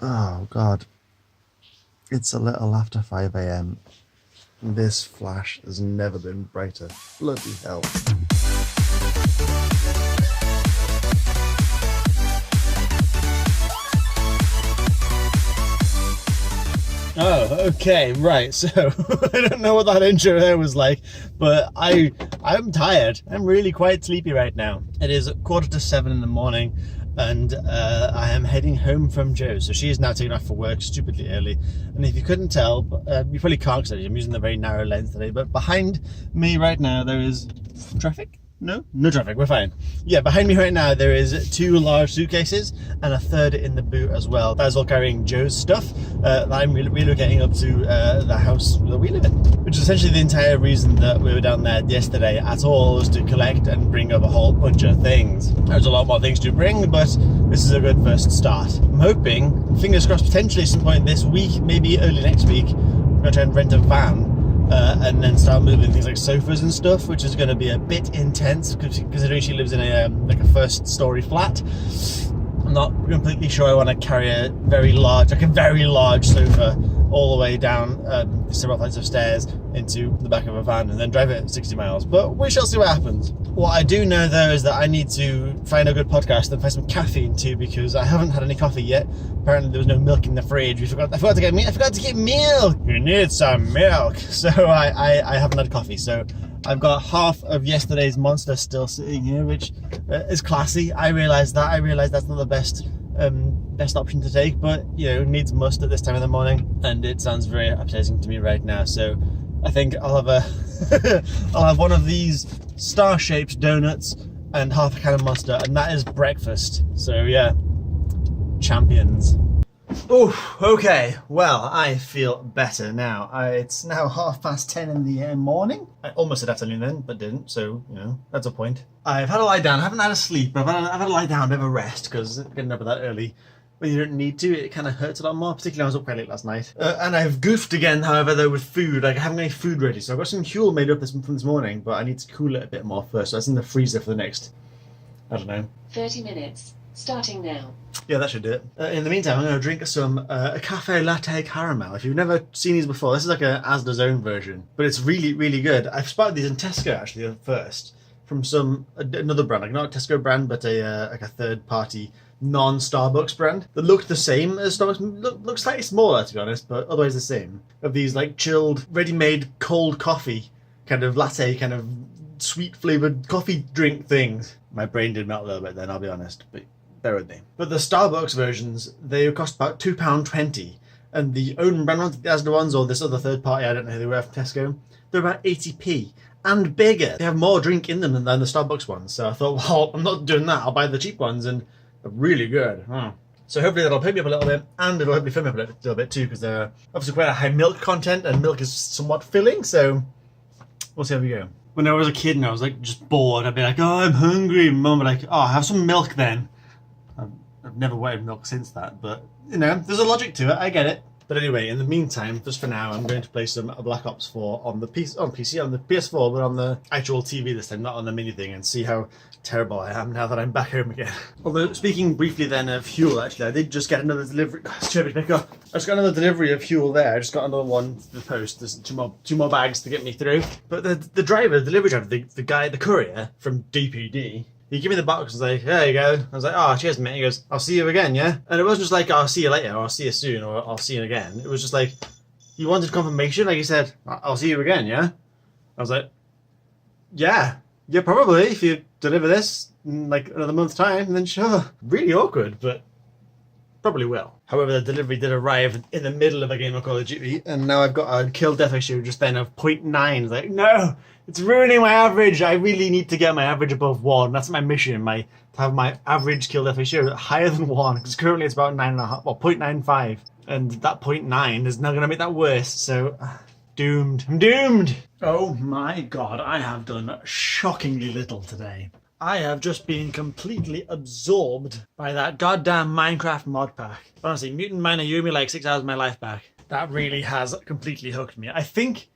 Oh God, it's a little after 5 a.m. This flash has never been brighter. Bloody hell. Oh, okay, right. So I don't know what that intro there was like, but I'm tired. I'm really quite sleepy right now. It is 6:45 in the morning, and I am heading home from Jo. So she is now taking off for work stupidly early. And if you couldn't tell, you probably can't because I'm using the very narrow lens today. But behind me right now there is traffic. No traffic, we're fine. Yeah, behind me right now there is 2 large suitcases and a third in the boot as well. That is all carrying Jo's stuff that I'm relocating up to the house that we live in. Which is essentially the entire reason that we were down there yesterday at all, was to collect and bring up a whole bunch of things. There's a lot more things to bring, but this is a good first start. I'm hoping, fingers crossed, potentially at some point this week, maybe early next week, I'm going to try and rent a van. And then start moving things like sofas and stuff, which is going to be a bit intense considering she lives in a like a first story flat. I'm not completely sure I want to carry a very large sofa all the way down several flights of stairs into the back of a van and then drive it 60 miles, but we shall see what happens. What I do know though is that I need to find a good podcast and find some caffeine too, because I haven't had any coffee yet. Apparently there was no milk in the fridge. I forgot to get milk. You need some milk. So I haven't had coffee, so I've got half of yesterday's Monster still sitting here, which is classy. I realise that's not the best option to take, but you know, needs must at this time of the morning, and it sounds very appetizing to me right now. So I think I'll have I'll have one of these star-shaped donuts and half a can of Monster, and that is breakfast. So yeah, champions. Oh, okay. Well, I feel better now. It's now 10:30 in the morning. I almost said afternoon then, but didn't. So you know, that's a point. I've had a lie down. I haven't had a sleep. I've had a lie down, a bit of a rest, because getting up that early when you don't need to, it kind of hurts a lot more. Particularly, I was up quite late last night, and I've goofed again. However, though, with food, like I haven't got any food ready. So I've got some Huel made up from this morning, but I need to cool it a bit more first. So that's in the freezer for the next, I don't know, 30 minutes. Starting now. Yeah, that should do it. In the meantime, I'm going to drink some a cafe latte caramel. If you've never seen these before, this is like a Asda's own version, but it's really, really good. I've spotted these in Tesco actually first, from another brand, like not a Tesco brand, but like a third-party non-Starbucks brand that looked the same as Starbucks. Looks slightly smaller, to be honest, but otherwise the same. Of these like chilled, ready-made cold coffee kind of latte, kind of sweet flavoured coffee drink things. My brain did melt a little bit then, I'll be honest, but bear with me. But the Starbucks versions, they cost about £2.20, and the own brand ones, the Asda ones, or this other third party, I don't know who they were from Tesco, they're about 80p and bigger. They have more drink in them than the Starbucks ones. So I thought, well, I'm not doing that. I'll buy the cheap ones, and they're really good. So hopefully that'll pick me up a little bit, and it'll hopefully fill me up a little bit too, because they're obviously quite a high milk content, and milk is somewhat filling. So we'll see how we go. When I was a kid and I was like just bored, I'd be like, oh, I'm hungry. Mum would be like, oh, have some milk then. I've never wanted milk since that, but you know, there's a logic to it. I get it. But anyway, in the meantime, just for now, I'm going to play some Black Ops 4 on the PC, on the PS4, but on the actual TV this time, not on the mini thing, and see how terrible I am now that I'm back home again. Although, speaking briefly then of Huel, actually, I did just get another delivery. I just got another delivery of Huel there. I just got another one to the post. There's two more bags to get me through. But the delivery driver, the courier from DPD, he gave me the box and was like, there you go. I was like, oh, cheers, mate. He goes, I'll see you again, yeah? And it wasn't just like, I'll see you later, or I'll see you soon, or I'll see you again. It was just like, he wanted confirmation. Like he said, I'll see you again, yeah? I was like, yeah, probably. If you deliver this in like another month's time, then sure. Really awkward, but probably will. However, the delivery did arrive in the middle of a game of Call of Duty, and now I've got a kill death ratio just then of 0.9. It's like, no! It's ruining my average. I really need to get my average above 1. That's my mission, to have my average kill death ratio higher than 1, because currently it's about 9.5, well, 0.95. And that 0.9 is now going to make that worse, so doomed. I'm doomed! Oh my god, I have done shockingly little today. I have just been completely absorbed by that goddamn Minecraft mod pack. Honestly, Mutant Miner, you owe me like 6 hours of my life back. That really has completely hooked me. I think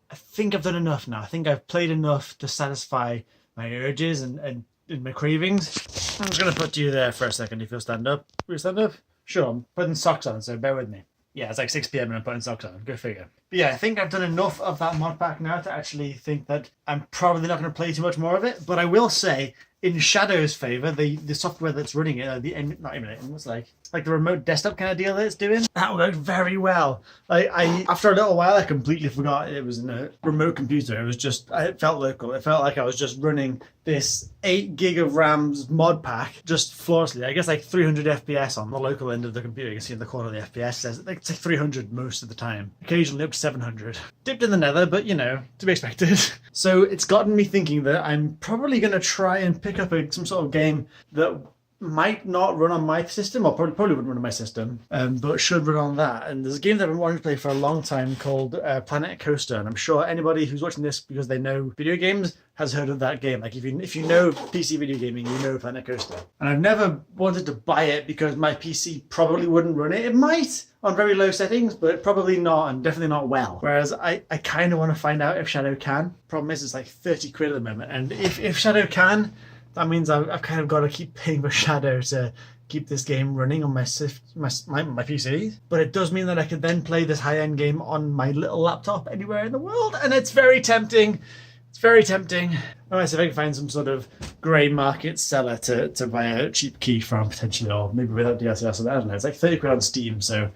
I've done enough now. I think I've played enough to satisfy my urges and my cravings. I'm just going to put you there for a second if you'll stand up. Will you stand up? Sure, I'm putting socks on, so bear with me. Yeah, it's like 6 p.m. and I'm putting socks on. Go figure. But yeah, I think I've done enough of that mod pack now to actually think that I'm probably not going to play too much more of it. But I will say, in Shadow's favour, the software that's running it, not emulating, what's like the remote desktop kind of deal that it's doing, that worked very well. I after a little while, I completely forgot it was in a remote computer. It felt local. It felt like I was just running this 8 gig of RAM's mod pack just flawlessly. I guess like 300 FPS on the local end of the computer. You can see in the corner of the FPS says it's like 300 most of the time. Occasionally up to 700. Dipped in the nether, but you know, to be expected. So it's gotten me thinking that I'm probably going to try and pick up some sort of game that might not run on my system, or probably wouldn't run on my system, but should run on that. And there's a game that I've been wanting to play for a long time called Planet Coaster, and I'm sure anybody who's watching this because they know video games has heard of that game. Like if you know PC video gaming, you know Planet Coaster. And I've never wanted to buy it because my PC probably wouldn't run it. It might on very low settings, but probably not, and definitely not well. Whereas I kind of want to find out if Shadow can. Problem is it's like 30 quid at the moment, and if Shadow can, that means I've kind of got to keep paying for Shadow to keep this game running on my PC. But it does mean that I could then play this high-end game on my little laptop anywhere in the world, and it's very tempting. It's very tempting. Unless if I can find some sort of grey market seller to buy a cheap key from, potentially, or maybe without DLC or something. I don't know. It's like 30 quid on Steam, so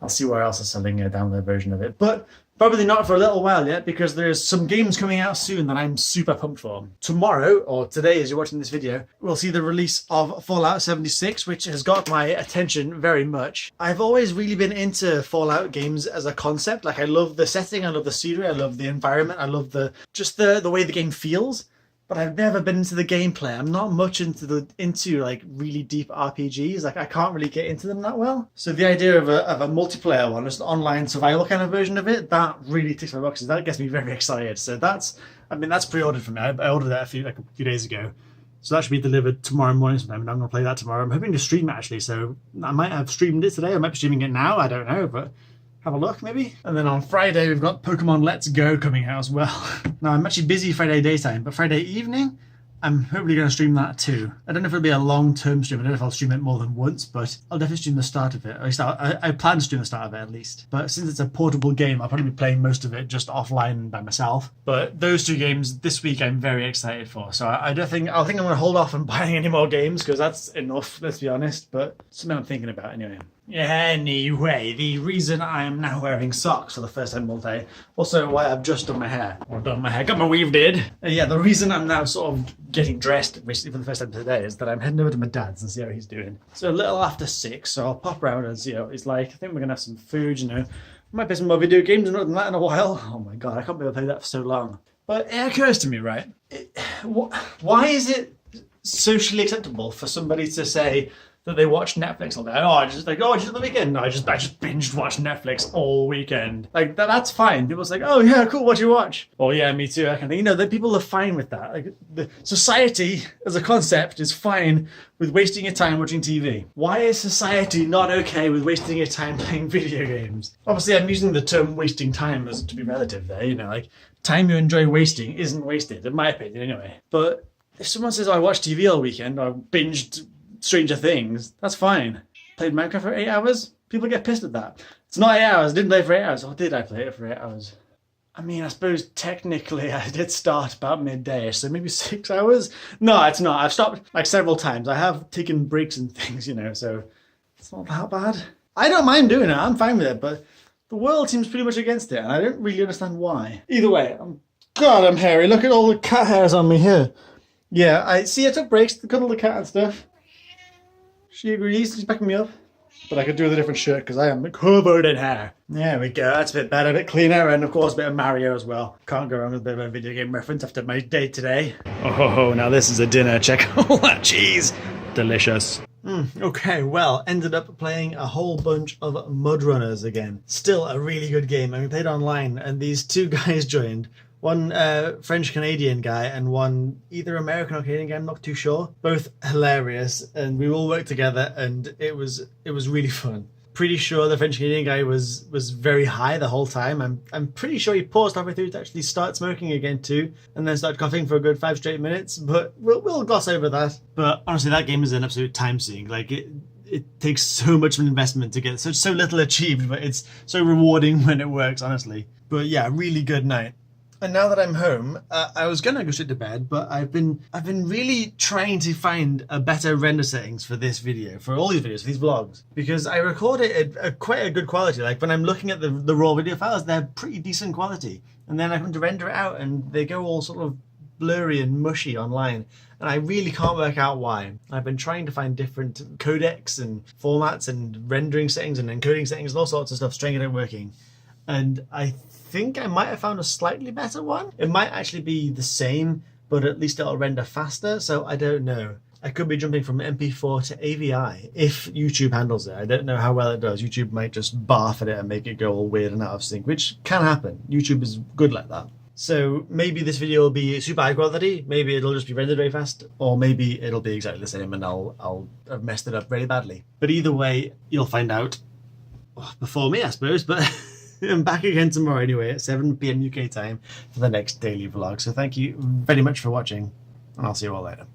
I'll see where else is selling a download version of it. But probably not for a little while yet, because there's some games coming out soon that I'm super pumped for. Tomorrow, or today as you're watching this video, we'll see the release of Fallout 76, which has got my attention very much. I've always really been into Fallout games as a concept. Like, I love the setting, I love the scenery, I love the environment, I love the way the game feels. But I've never been into the gameplay. I'm not much into like really deep RPGs. Like I can't really get into them that well. So the idea of a multiplayer one, just an online survival kind of version of it, that really ticks my boxes. That gets me very excited. So that's pre-ordered for me. I ordered that a few days ago. So that should be delivered tomorrow morning sometime, and I'm going to play that tomorrow. I'm hoping to stream it actually. So I might have streamed it today. I might be streaming it now. I don't know, but have a look maybe. And then on Friday we've got Pokemon Let's Go coming out as well. Now I'm actually busy Friday daytime, but Friday evening I'm hopefully going to stream that too. I don't know if it'll be a long-term stream. I don't know if I'll stream it more than once, but I'll definitely stream the start of it. At least I plan to stream the start of it at least. But since it's a portable game, I'll probably be playing most of it just offline by myself. But those two games this week I'm very excited for. So I think I'm going to hold off on buying any more games because that's enough, let's be honest. But something I'm thinking about anyway. Anyway, the reason I am now wearing socks for the first time all day, also why I've just done my hair, got my weave did. The reason I'm now sort of getting dressed basically for the first time today is that I'm heading over to my dad's and see how he's doing. So a little after 6, so I'll pop round and see how he's like. I think we're gonna have some food, you know. Might play some more video games and other than that in a while. Oh my god, I can't be able to play that for so long. But it occurs to me, right? Why is it socially acceptable for somebody to say that they watch Netflix all day? Just on the weekend. No, I just binged watch Netflix all weekend. Like that's fine. People's like, oh yeah, cool. What do you watch? Oh yeah, me too. I can think. You know, that people are fine with that. Like the society as a concept is fine with wasting your time watching TV. Why is society not okay with wasting your time playing video games? Obviously, I'm using the term wasting time as to be relative there. You know, like time you enjoy wasting isn't wasted, in my opinion, anyway. But if someone says, oh, I watched TV all weekend, or binged Stranger Things, that's fine. Played Minecraft for 8 hours? People get pissed at that. It's not 8 hours, I didn't play it for 8 hours. Or did I play it for 8 hours? I mean, I suppose technically I did start about midday, so maybe 6 hours? No, it's not. I've stopped like several times. I have taken breaks and things, you know, so it's not that bad. I don't mind doing it, I'm fine with it, but the world seems pretty much against it, and I don't really understand why. Either way, I'm hairy. Look at all the cat hairs on me here. Yeah, I took breaks to cuddle the cat and stuff. She agrees, she's backing me up. But I could do with a different shirt because I am covered in hair. There we go, that's a bit better, a bit cleaner, and of course a bit of Mario as well. Can't go wrong with a bit of a video game reference after my day today. Oh, now this is a dinner, check all that cheese. Delicious. Okay, well, ended up playing a whole bunch of Mud Runners again. Still a really good game. I mean, played online, and these two guys joined. One French-Canadian guy and one either American or Canadian guy, I'm not too sure. Both hilarious, and we all worked together, and it was really fun. Pretty sure the French-Canadian guy was very high the whole time. I'm pretty sure he paused halfway through to actually start smoking again too, and then started coughing for a good 5 straight minutes, but we'll gloss over that. But honestly, that game is an absolute time sink. Like, it takes so much of an investment to get so little achieved, but it's so rewarding when it works, honestly. But yeah, really good night. And now that I'm home, I was gonna go straight to bed, but I've been really trying to find a better render settings for this video, for all these videos, for these vlogs, because I record it at quite a good quality. Like when I'm looking at the raw video files, they're pretty decent quality, and then I come to render it out, and they go all sort of blurry and mushy online, and I really can't work out why. I've been trying to find different codecs and formats and rendering settings and encoding settings and all sorts of stuff, trying to get it working, and I think I might have found a slightly better one. It might actually be the same, but at least it'll render faster, so I don't know. I could be jumping from MP4 to AVI if YouTube handles it. I don't know how well it does. YouTube might just barf at it and make it go all weird and out of sync, which can happen. YouTube is good like that. So maybe this video will be super high quality, maybe it'll just be rendered very fast, or maybe it'll be exactly the same and I'll have messed it up very badly. But either way, you'll find out before me, I suppose, but I'm back again tomorrow anyway at 7 PM UK time for the next daily vlog. So thank you very much for watching, and I'll see you all later.